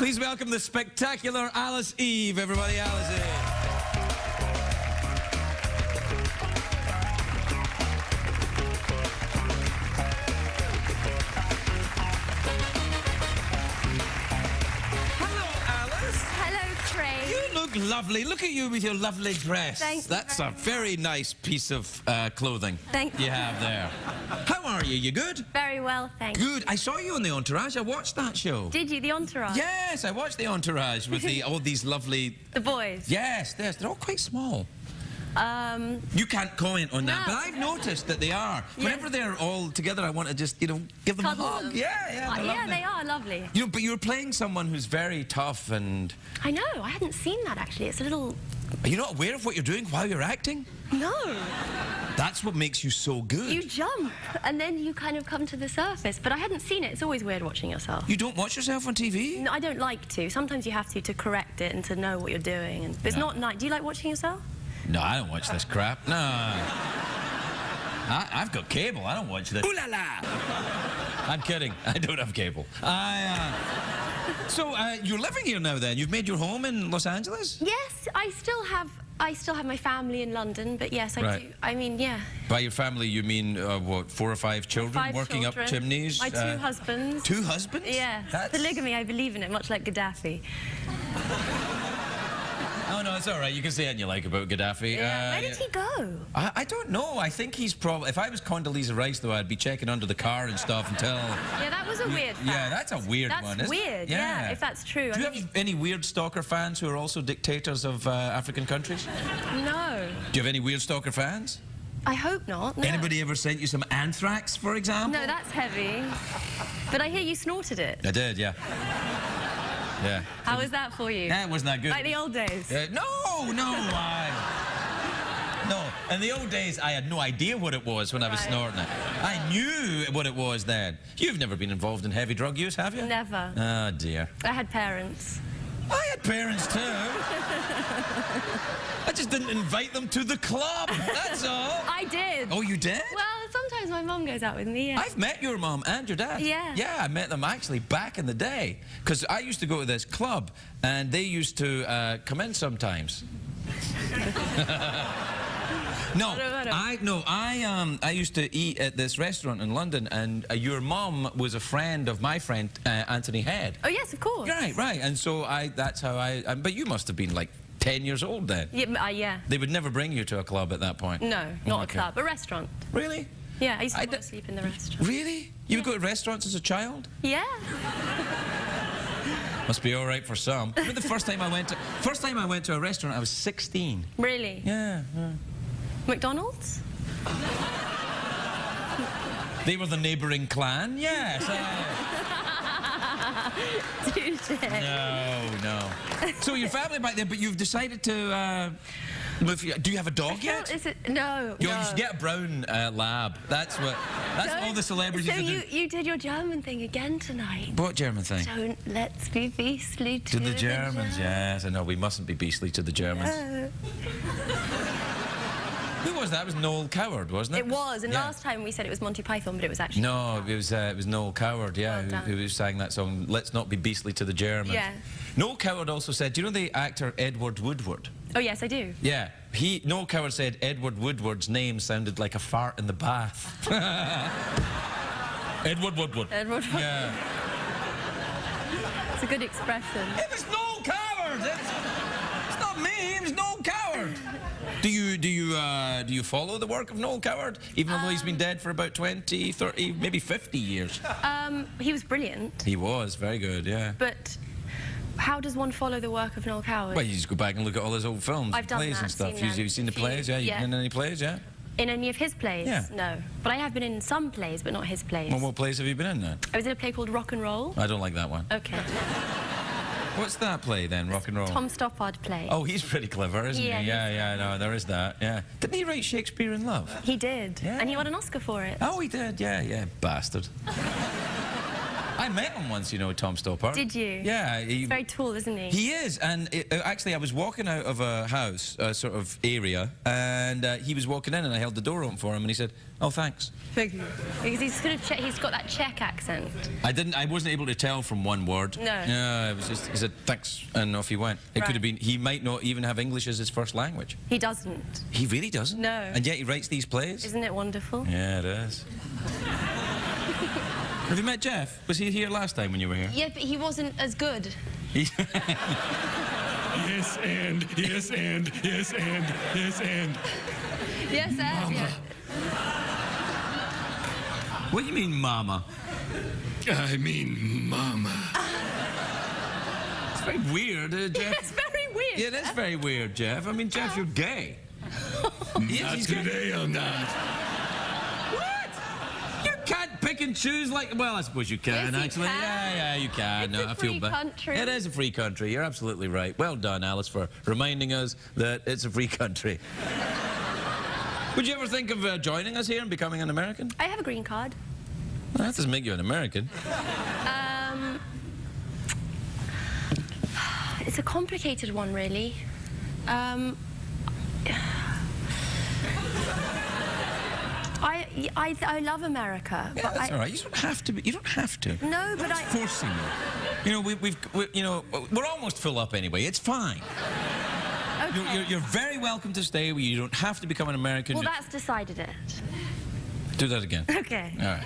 Please welcome the spectacular Alice Eve, everybody. Alice Eve. Lovely. Look at you with your lovely dress. Thank you. That's a very nice piece of clothing Thank you. you have there. How are you? You good? Very well, thanks. Good. I saw you on The Entourage. I watched that show. Did you? The Entourage? Yes, I watched The Entourage with all these lovely... The boys? Yes, they're all quite small. You can't comment on that, No. but I've noticed that they are. Yes. Whenever they're all together, I want to just, give them Cuddle a hug. them. Yeah, they're Yeah, lovely. they are lovely. But you're playing someone who's very tough and... I know, I hadn't seen that actually. It's a little... Are you not aware of what you're doing while you're acting? No. That's what makes you so good. You jump, and then you kind of come to the surface. But I hadn't seen it. It's always weird watching yourself. You don't watch yourself on TV? No, I don't like to. Sometimes you have to correct it and to know what you're doing. And it's not nice. Do you like watching yourself? No, I don't watch this crap. No. I've got cable. I don't watch this. Ooh la la! I'm kidding. I don't have cable. So, you're living here now then? You've made your home in Los Angeles? Yes, I still have my family in London, but yes, I do. I mean, yeah. By your family, you mean, what, 4 or 5 children 5 working children. up chimneys? My 2 husbands. 2 husbands? Yeah. Polygamy, I believe in it, much like Gaddafi. Oh, no, it's all right. You can say anything you like about Gaddafi. Yeah. Where did he go? I don't know. I think he's probably... If I was Condoleezza Rice, though, I'd be checking under the car and stuff until... Yeah, that was a weird fact. Yeah, that's a weird one, isn't it? That's weird, yeah, if that's true. Do you have any weird stalker fans who are also dictators of African countries? No. Do you have any weird stalker fans? I hope not, no. Anybody ever sent you some anthrax, for example? No, that's heavy. But I hear you snorted it. I did, yeah. Yeah. How was that for you? Yeah, it wasn't that good. Like the old days? No. In the old days, I had no idea what it was when I was snorting it. I knew what it was then. You've never been involved in heavy drug use, have you? Never. Oh, dear. I had parents. I had parents, too. I just didn't invite them to the club, that's all. I did. Oh, you did? Well, sometimes my mum goes out with me, yeah. I've met your mum and your dad. Yeah. Yeah, I met them actually back in the day. Because I used to go to this club, and they used to come in sometimes. I used to eat at this restaurant in London, and your mum was a friend of my friend, Anthony Head. Oh, yes, of course. Right. And so that's how but you must have been like 10 years old then. Yeah. They would never bring you to a club at that point? No, not a club, a restaurant. Really? Yeah, I used to go to sleep in the restaurant. Really? You would go to restaurants as a child? Yeah. Must be all right for some. But the first time I went to a restaurant, I was 16. Really? Yeah. McDonald's? They were the neighbouring clan, yes. No. So your family back there, but you've decided to move. Do you have a dog yet? No. You should get a brown lab. That's all the celebrities So do. you did your German thing again tonight. What German thing? Don't let's be beastly to the Germans. Yes, I know. We mustn't be beastly to the Germans. Who was that? It was Noel Coward, wasn't it? It was, and last time we said it was Monty Python, but it was actually... No, it was Noel Coward, yeah, who sang that song, Let's Not Be Beastly to the Germans. Yeah. Noel Coward also said, do you know the actor Edward Woodward? Oh, yes, I do. Yeah. Noel Coward said Edward Woodward's name sounded like a fart in the bath. Edward Woodward. Edward Woodward. Yeah. It's a good expression. It was Noel Coward! It's not me, it was Noel Coward! Do you follow the work of Noel Coward, even though he's been dead for about 20, 30, maybe 50 years? He was brilliant. He was, very good, yeah. But how does one follow the work of Noel Coward? Well, you just go back and look at all his old films, I've done plays that, and stuff. seen You've seen the plays, yeah? You've been in any plays, yeah? In any of his plays? Yeah. No. But I have been in some plays, but not his plays. Well, what plays have you been in then? I was in a play called Rock and Roll. I don't like that one. Okay. What's that play then, Rock and Roll? Tom Stoppard play. Oh, he's pretty clever, isn't he? Yeah, Yeah, no, there is that, yeah. Didn't he write Shakespeare in Love? He did. Yeah. And he won an Oscar for it. Oh, he did, yeah, bastard. I met him once, you know, Tom Stoppard. Did you? Yeah. He's very tall, isn't he? He is, and actually I was walking out of a house, a sort of area, and he was walking in and I held the door open for him and he said, "Oh, thanks." Thank you. Because he's got that Czech accent. I wasn't able to tell from one word. No. Yeah, it was just, he said, "Thanks," and off he went. It Right. could have been, he might not even have English as his first language. He doesn't. He really doesn't? No. And yet he writes these plays? Isn't it wonderful? Yeah, it is. Have you met Jeff? Was he here last time when you were here? Yeah, but he wasn't as good. Yes, and, yes, and, yes, and, yes, and. Yes, Mama. What do you mean, mama? I mean, mama. It's very weird, Jeff. It's very weird. Yeah, that's very weird, Jeff. I mean, Jeff, you're gay. Not today, I'm not. What? You can't pick and choose like... Well, I suppose you can, Yes, you actually. can. Yeah, you can. It's a free country. It is a free country. You're absolutely right. Well done, Alice, for reminding us that it's a free country. Would you ever think of joining us here and becoming an American? I have a green card. Well, that doesn't make you an American. It's a complicated one, really. I love America, Yeah, but that's all right. You don't have to. You don't have to. No, but Nobody's forcing you. You know, we're almost full up anyway. It's fine. Okay. You're very welcome to stay. You don't have to become an American. Well, that's decided it. Do that again. Okay. All right.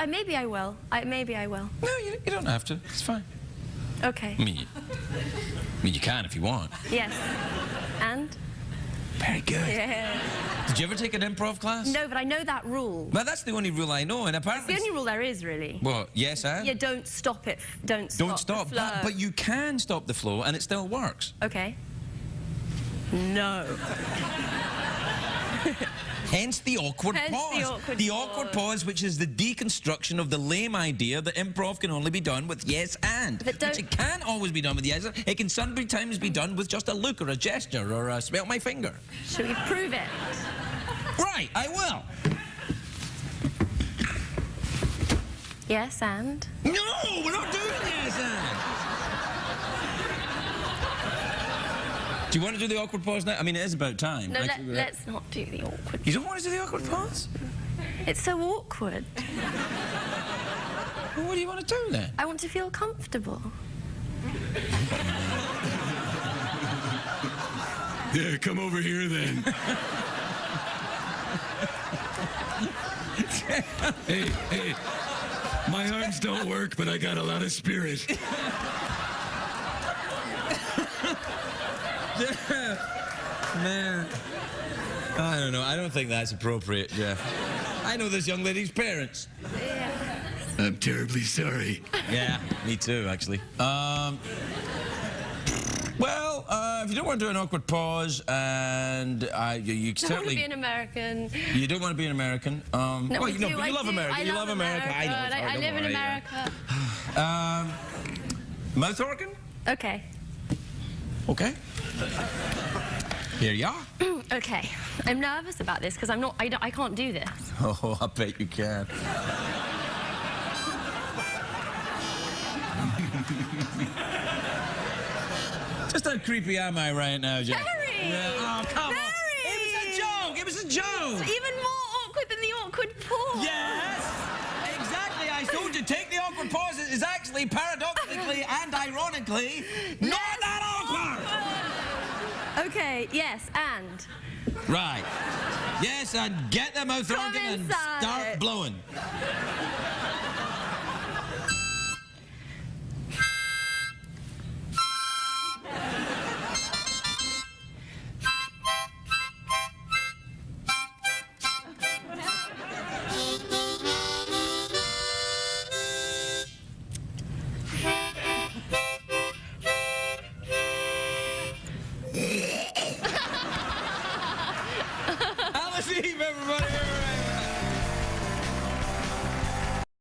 Maybe I will. Maybe I will. No, you don't have to. It's fine. Okay. I mean, you can if you want. Yes. And? Very good. Yeah. Did you ever take an improv class? No, but I know that rule. Well, that's the only rule I know, and It's apparently... the only rule there is, really. Well, yes, and? Yeah, don't stop it. Don't Don't stop stop. the flow. But you can stop the flow, and it still works. Okay. No. Hence the awkward Hence pause. the awkward awkward pause. pause, which is the deconstruction of the lame idea that improv can only be done with yes and. But don't- Which it can't always be done with yes and. It can sometimes be done with just a look or a gesture or a smell my finger. Shall we prove it? Right, I will. Yes, and? No, we're not doing yes and. Do you want to do the awkward pause now? I mean, it is about time. No, Actually, let's not do the awkward. You don't want to do the awkward pause? It's so awkward. Well, what do you want to do then? I want to feel comfortable. Yeah, come over here then. Hey, my arms don't work, but I got a lot of spirit. Man, I don't know. I don't think that's appropriate, Jeff. I know this young lady's parents. Yeah. I'm terribly sorry. Yeah, me too, actually. Well, if you don't want to do an awkward pause, and you I don't want to certainly be an American. you don't want to be an American. No, well, I you know, do, but you I love do. America. I You love love America. I know. It's hard, I don't live in worry, yeah. America. Mouth organ? Okay. Okay. Here you are. Okay. I'm nervous about this because I can't do this. Oh, I bet you can. Just how creepy am I right now, Jeff? Very! Yeah. Oh, come Very! on. It was a joke. It was a joke. Even more awkward than the awkward pause. Yes. Exactly. I told you, take the awkward pause. It is actually paradoxically and ironically not that awkward. Okay, yes, and? Right. Yes, and get the mouth Come organ and inside. start blowing.